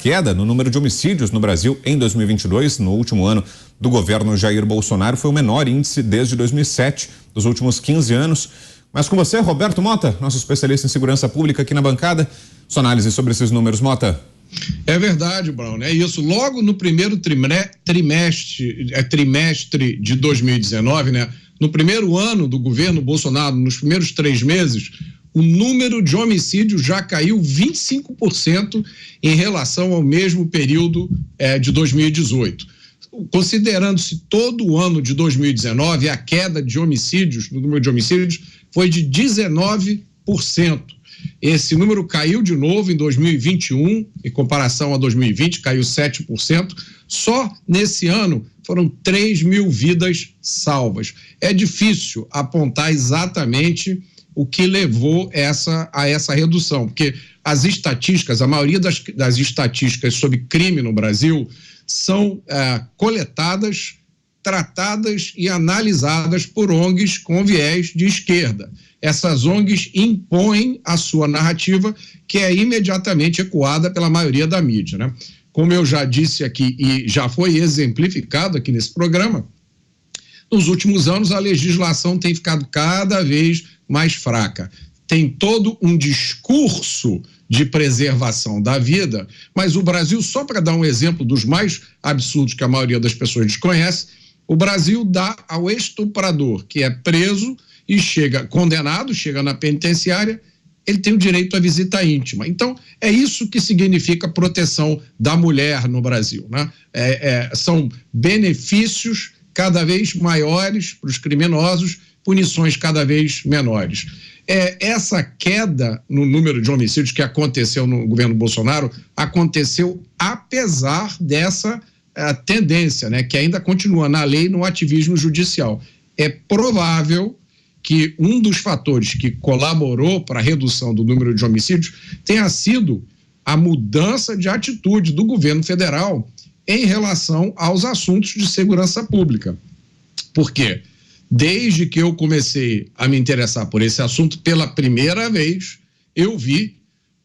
queda no número de homicídios no Brasil em 2022. No último ano do governo Jair Bolsonaro, foi o menor índice desde 2007, dos últimos 15 anos. Mas com você, Roberto Mota, nosso especialista em segurança pública aqui na bancada. Sua análise sobre esses números, Mota. É verdade, Brown, é isso. Logo no primeiro trimestre de 2019, né? No primeiro ano do governo Bolsonaro, nos primeiros 3 meses, o número de homicídios já caiu 25% em relação ao mesmo período de 2018. Considerando-se todo o ano de 2019, a queda de homicídios, no número de homicídios, foi de 19%. Esse número caiu de novo em 2021, em comparação a 2020, caiu 7%. Só nesse ano foram 3 mil vidas salvas. É difícil apontar exatamente o que levou a essa redução, porque as estatísticas, a maioria das estatísticas sobre crime no Brasil são coletadas, tratadas e analisadas por ONGs com viés de esquerda. Essas ONGs impõem a sua narrativa, que é imediatamente ecoada pela maioria da mídia, né? Como eu já disse aqui e já foi exemplificado aqui nesse programa, nos últimos anos a legislação tem ficado cada vez mais fraca. Tem todo um discurso de preservação da vida, mas o Brasil, só para dar um exemplo dos mais absurdos que a maioria das pessoas desconhece, o Brasil dá ao estuprador que é preso e chega condenado, chega na penitenciária, ele tem o direito à visita íntima. Então, é isso que significa proteção da mulher no Brasil, né? São benefícios cada vez maiores para os criminosos, punições cada vez menores. Essa queda no número de homicídios que aconteceu no governo Bolsonaro aconteceu apesar dessa tendência, né, que ainda continua na lei, no ativismo judicial. É provável que um dos fatores que colaborou para a redução do número de homicídios tenha sido a mudança de atitude do governo federal em relação aos assuntos de segurança pública. Por quê? Desde que eu comecei a me interessar por esse assunto, pela primeira vez, eu vi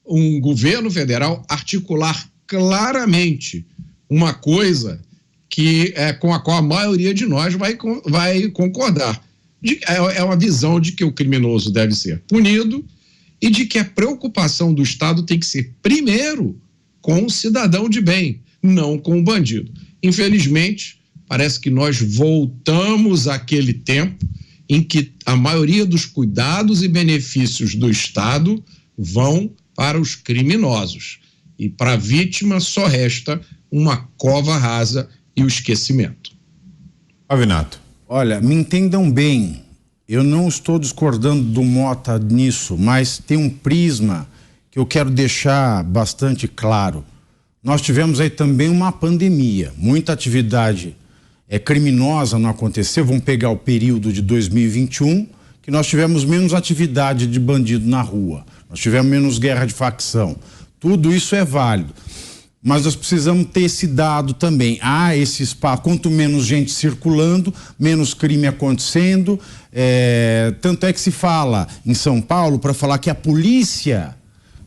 um governo federal articular claramente uma coisa com a qual a maioria de nós vai concordar. É uma visão de que o criminoso deve ser punido e de que a preocupação do Estado tem que ser, primeiro, com o cidadão de bem, não com o bandido. Infelizmente, parece que nós voltamos àquele tempo em que a maioria dos cuidados e benefícios do Estado vão para os criminosos. E para a vítima só resta uma cova rasa e o esquecimento. Avinato. Olha, me entendam bem, eu não estou discordando do Mota nisso, mas tem um prisma que eu quero deixar bastante claro. Nós tivemos aí também uma pandemia, muita atividade criminosa não aconteceu. Vamos pegar o período de 2021, que nós tivemos menos atividade de bandido na rua, nós tivemos menos guerra de facção. Tudo isso é válido, mas nós precisamos ter esse dado também. Esse espaço, quanto menos gente circulando, menos crime acontecendo. Tanto é que se fala em São Paulo para falar que a polícia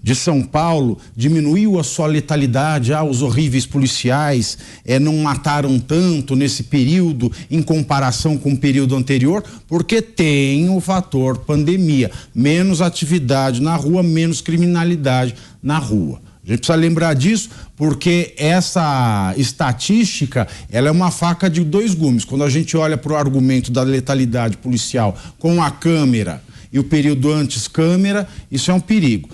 de São Paulo diminuiu a sua letalidade. Os horríveis policiais não mataram tanto nesse período em comparação com o período anterior, porque tem o fator pandemia. Menos atividade na rua, menos criminalidade na rua. A gente precisa lembrar disso, porque essa estatística, ela é uma faca de 2 gumes. Quando a gente olha para o argumento da letalidade policial com a câmera e o período antes câmera, isso é um perigo.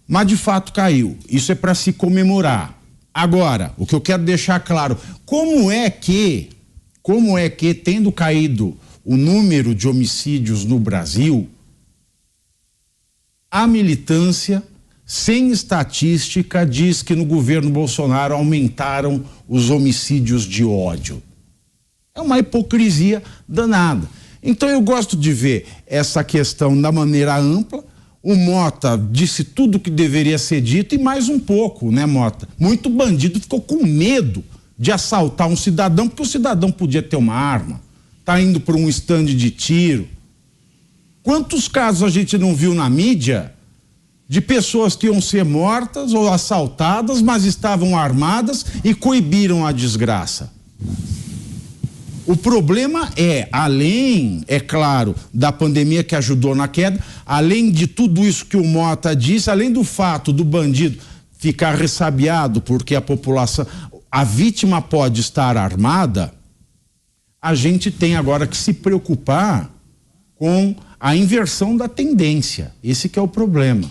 Mas de fato caiu. Isso é para se comemorar. Agora, o que eu quero deixar claro, como é que tendo caído o número de homicídios no Brasil, a militância, sem estatística, diz que no governo Bolsonaro aumentaram os homicídios de ódio. É uma hipocrisia danada. Então eu gosto de ver essa questão da maneira ampla. O Mota disse tudo o que deveria ser dito e mais um pouco, né, Mota? Muito bandido ficou com medo de assaltar um cidadão, porque o cidadão podia ter uma arma, tá indo para um estande de tiro. Quantos casos a gente não viu na mídia de pessoas que iam ser mortas ou assaltadas, mas estavam armadas e coibiram a desgraça. O problema é, além, é claro, da pandemia que ajudou na queda, além de tudo isso que o Mota disse, além do fato do bandido ficar ressabiado porque a população, a vítima pode estar armada, a gente tem agora que se preocupar com a inversão da tendência. Esse que é o problema.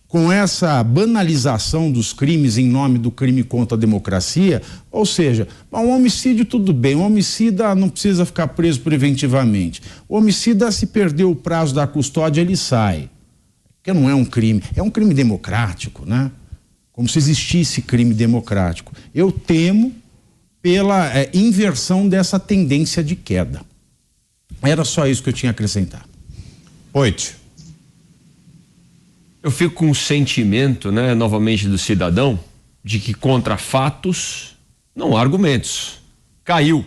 Com essa banalização dos crimes em nome do crime contra a democracia, ou seja, um homicídio tudo bem, um homicida não precisa ficar preso preventivamente. O homicida, se perder o prazo da custódia, ele sai. Porque não é um crime democrático, né? Como se existisse crime democrático. Eu temo pela inversão dessa tendência de queda. Era só isso que eu tinha a acrescentar. Oito. Eu fico com um sentimento, né, novamente do cidadão, de que contra fatos não há argumentos. Caiu.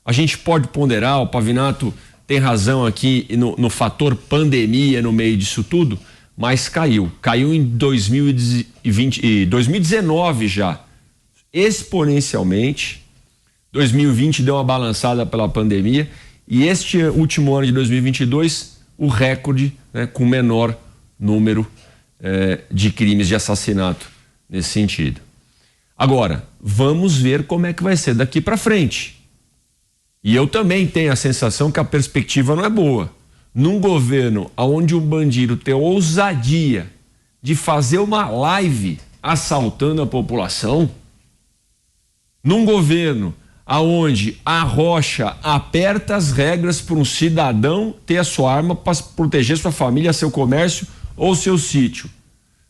A gente pode ponderar, o Pavinato tem razão aqui no fator pandemia no meio disso tudo, mas caiu. Caiu em 2019 já, exponencialmente. 2020 deu uma balançada pela pandemia e este último ano de 2022, o recorde, né, com menor número de crimes de assassinato nesse sentido. Agora, vamos ver como é que vai ser daqui para frente. E eu também tenho a sensação que a perspectiva não é boa. Num governo onde um bandido tem a ousadia de fazer uma live assaltando a população, num governo aonde a Rocha aperta as regras para um cidadão ter a sua arma para proteger sua família, seu comércio ou seu sítio,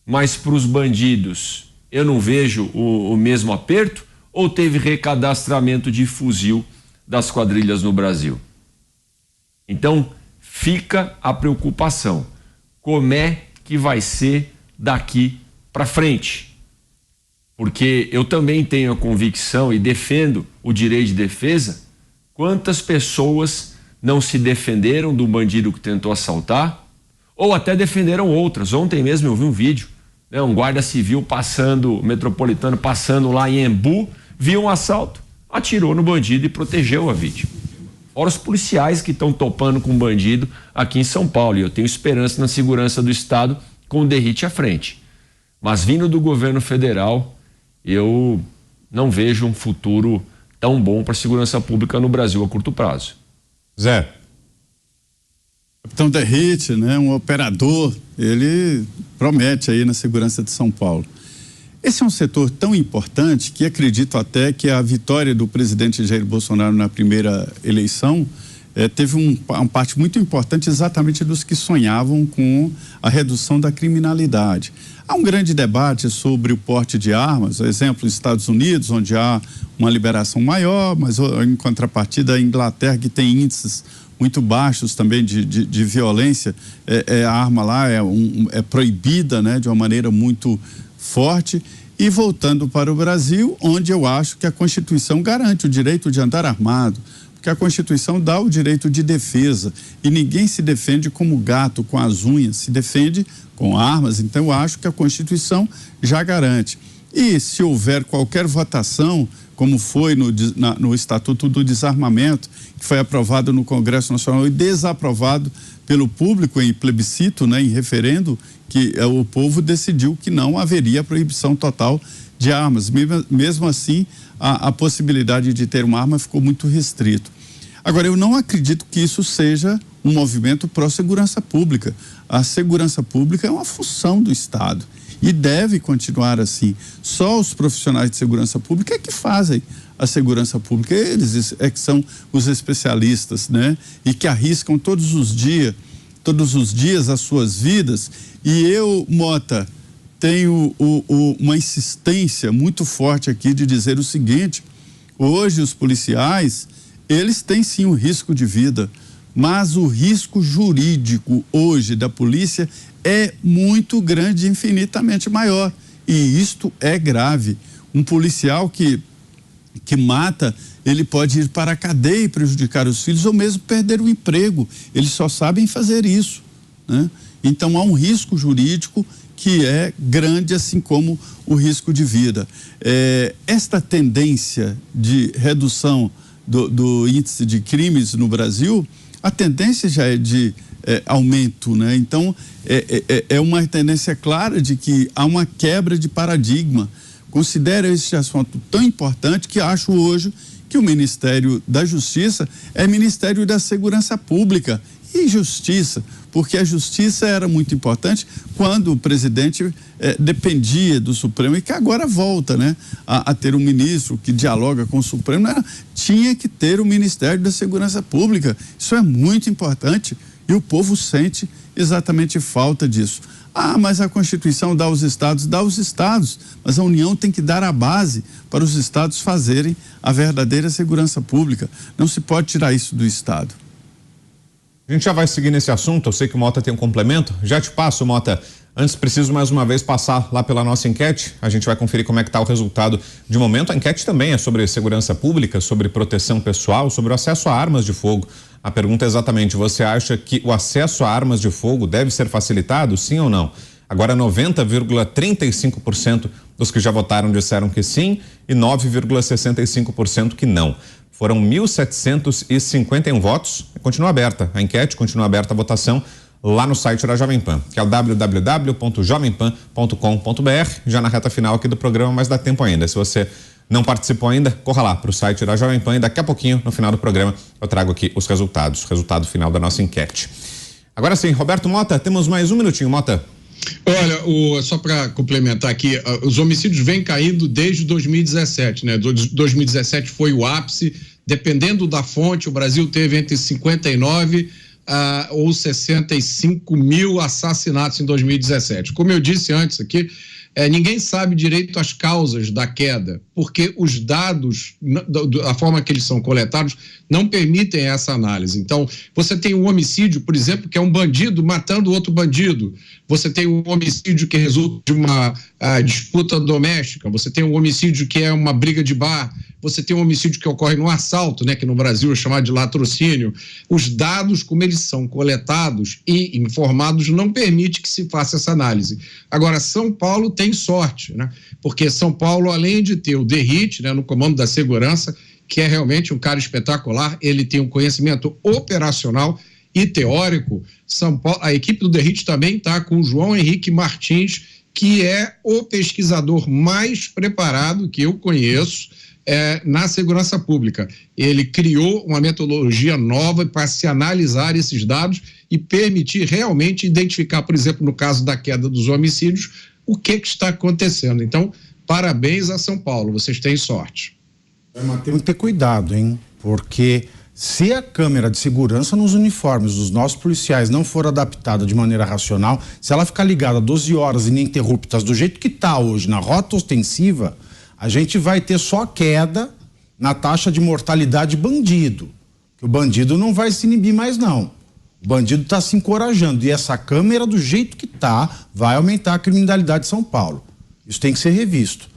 mas para os bandidos eu não vejo o mesmo aperto, ou teve recadastramento de fuzil das quadrilhas no Brasil? Então fica a preocupação, como é que vai ser daqui para frente? Porque eu também tenho a convicção e defendo o direito de defesa. Quantas pessoas não se defenderam do bandido que tentou assaltar, ou até defenderam outras? Ontem mesmo eu vi um vídeo, né, um guarda civil metropolitano passando lá em Embu, viu um assalto, atirou no bandido e protegeu a vítima. Fora os policiais que estão topando com o bandido aqui em São Paulo, e eu tenho esperança na segurança do Estado com o DERIT à frente. Mas vindo do governo federal, eu não vejo um futuro tão bom para a segurança pública no Brasil a curto prazo. Zé. Capitão DERIT, né, um operador, ele promete aí na segurança de São Paulo. Esse é um setor tão importante que acredito até que a vitória do presidente Jair Bolsonaro na primeira eleição teve uma parte muito importante exatamente dos que sonhavam com a redução da criminalidade. Há um grande debate sobre o porte de armas, exemplo, nos Estados Unidos, onde há uma liberação maior, mas em contrapartida a Inglaterra, que tem índices muito baixos também de violência, a arma lá é proibida, né, de uma maneira muito forte. E voltando para o Brasil, onde eu acho que a Constituição garante o direito de andar armado, porque a Constituição dá o direito de defesa e ninguém se defende como gato com as unhas, se defende com armas. Então eu acho que a Constituição já garante. E se houver qualquer votação, como foi no Estatuto do Desarmamento, que foi aprovado no Congresso Nacional e desaprovado pelo público em plebiscito, né, em referendo, que o povo decidiu que não haveria proibição total de armas. Mesmo assim, a possibilidade de ter uma arma ficou muito restrito. Agora, eu não acredito que isso seja um movimento pró-segurança pública. A segurança pública é uma função do Estado e deve continuar assim. Só os profissionais de segurança pública é que fazem a segurança pública. Eles é que são os especialistas, né? E que arriscam todos os dias as suas vidas. E eu, Mota, tenho uma insistência muito forte aqui de dizer o seguinte: hoje os policiais, eles têm sim um risco de vida, mas o risco jurídico hoje da polícia é muito grande, infinitamente maior. E isto é grave. Um policial que mata, ele pode ir para a cadeia e prejudicar os filhos ou mesmo perder o emprego. Eles só sabem fazer isso, né? Então há um risco jurídico que é grande, assim como o risco de vida. Esta tendência de redução do índice de crimes no Brasil, a tendência já é de aumento, né? Então, é uma tendência clara de que há uma quebra de paradigma. Considero esse assunto tão importante que acho hoje que o Ministério da Justiça é Ministério da Segurança Pública e Justiça, porque a Justiça era muito importante quando o presidente dependia do Supremo e que agora volta, né, a ter um ministro que dialoga com o Supremo. Tinha que ter o Ministério da Segurança Pública. Isso é muito importante e o povo sente exatamente falta disso. Mas a Constituição dá aos estados, mas a União tem que dar a base para os estados fazerem a verdadeira segurança pública. Não se pode tirar isso do estado. A gente já vai seguir nesse assunto, eu sei que o Mota tem um complemento, já te passo, Mota. Antes, preciso mais uma vez passar lá pela nossa enquete, a gente vai conferir como é que está o resultado de momento. A enquete também é sobre segurança pública, sobre proteção pessoal, sobre o acesso a armas de fogo. A pergunta é exatamente, você acha que o acesso a armas de fogo deve ser facilitado, sim ou não? Agora 90,35% dos que já votaram disseram que sim e 9,65% que não. Foram 1.751 votos. Continua aberta a enquete, continua aberta a votação lá no site da Jovem Pan, que é o www.jovempan.com.br, já na reta final aqui do programa, mas dá tempo ainda. Se você não participou ainda, corra lá para o site da Jovem Pan e daqui a pouquinho, no final do programa, eu trago aqui os resultados, resultado final da nossa enquete. Agora sim, Roberto Mota, temos mais um minutinho, Mota. Olha, só para complementar aqui, os homicídios vêm caindo desde 2017, né? 2017 foi o ápice, dependendo da fonte, o Brasil teve entre 59 ou 65 mil assassinatos em 2017. Como eu disse antes aqui, ninguém sabe direito as causas da queda, porque os dados, a forma que eles são coletados, não permitem essa análise. Então, você tem um homicídio, por exemplo, que é um bandido matando outro bandido. Você tem um homicídio que resulta de uma disputa doméstica. Você tem um homicídio que é uma briga de bar. Você tem um homicídio que ocorre no assalto, né, que no Brasil é chamado de latrocínio. Os dados, como eles são coletados e informados, não permite que se faça essa análise. Agora, São Paulo tem sorte, né? Porque São Paulo, além de ter o Derrite, né, no comando da segurança, que é realmente um cara espetacular, ele tem um conhecimento operacional e teórico. São Paulo, a equipe do Derrite também está com o João Henrique Martins, que é o pesquisador mais preparado que eu conheço na segurança pública. Ele criou uma metodologia nova para se analisar esses dados e permitir realmente identificar, por exemplo, no caso da queda dos homicídios, o que está acontecendo. Então, parabéns a São Paulo, vocês têm sorte. Mas temos que ter cuidado, hein? Porque se a câmera de segurança nos uniformes dos nossos policiais não for adaptada de maneira racional, se ela ficar ligada 12 horas ininterruptas do jeito que está hoje na rota ostensiva, a gente vai ter só queda na taxa de mortalidade bandido. Que o bandido não vai se inibir mais, não. O bandido está se encorajando. E essa câmera, do jeito que está, vai aumentar a criminalidade de São Paulo. Isso tem que ser revisto.